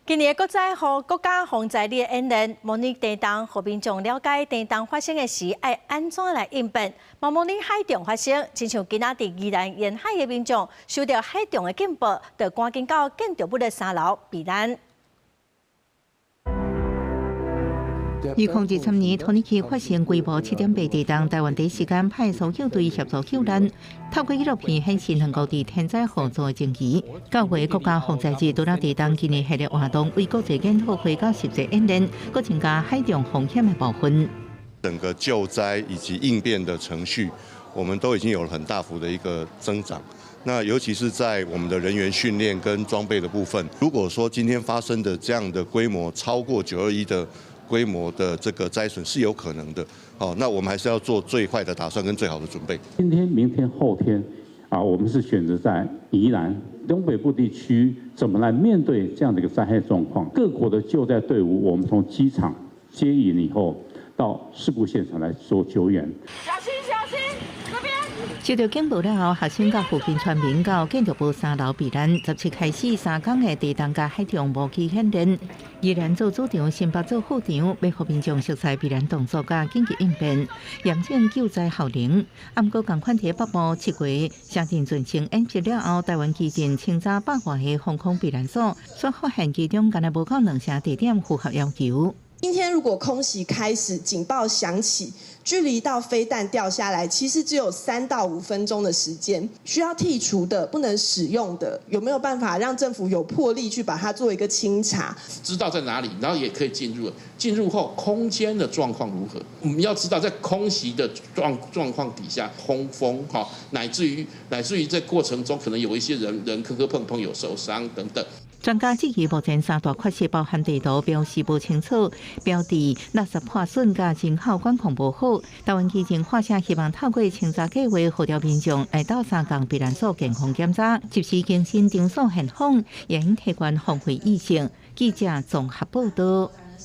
今年国在和国家防灾力演练，模拟地震，和民众了解地震发生的时要安怎来应变。模拟海中发生，亲像今仔伫宜兰沿海的民众收到海中的警报，就赶紧到建筑物的3楼避难。2023年土耳其发生规模7.8地震，台湾第一时间派所有队协助救难。透过纪录片显示，两国伫天灾互助的情谊。9月国家防灾日拄到地震，今年系列活动为国际研讨会甲实际演练，佮增加海中风险的部分。整个救灾以及应变的程序，我们都已经有了很大幅的一个增长。那尤其是在我们的人员训练跟装备的部分，如果说今天发生的这样的规模超过921的规模的这个灾损是有可能的，那我们还是要做最坏的打算跟最好的准备。今天、明天、后天，我们是选择在宜兰东北部地区怎么来面对这样的一个灾害状况。各国的救灾队伍，我们从机场接引以后，到事故现场来做救援。小心，小心，这边。收到警报了后，学生甲附近村民到建筑物3楼避难。17开始3天的地震甲海中无期演练。宜兰做组长，新北做副长，要互民众熟悉避难动作甲紧急应变，验证救灾效能。不过，同款伫北部7月下定进行演习了后，台湾基进清查100外个防空避难所，所发现其中敢若无够2成地点符合要求。今天如果空袭开始，警报响起，距离到飞弹掉下来，其实只有3到5分钟的时间。需要剔除的、不能使用的，有没有办法让政府有魄力去把它做一个清查？知道在哪里，然后也可以进入。进入后，空间的状况如何？我们要知道，在空袭的状况底下，通风乃至于这过程中，可能有一些人磕磕碰碰有受伤等等。专家质疑目前3大缺失包含地图标示不清楚、标志垃圾破损、甲人口管控不好。台湾基进发声希望透过清查计划，号召民众来到3港避难所健康检查，及时更新场所现况，也应提高防卫意识。记者综合报道。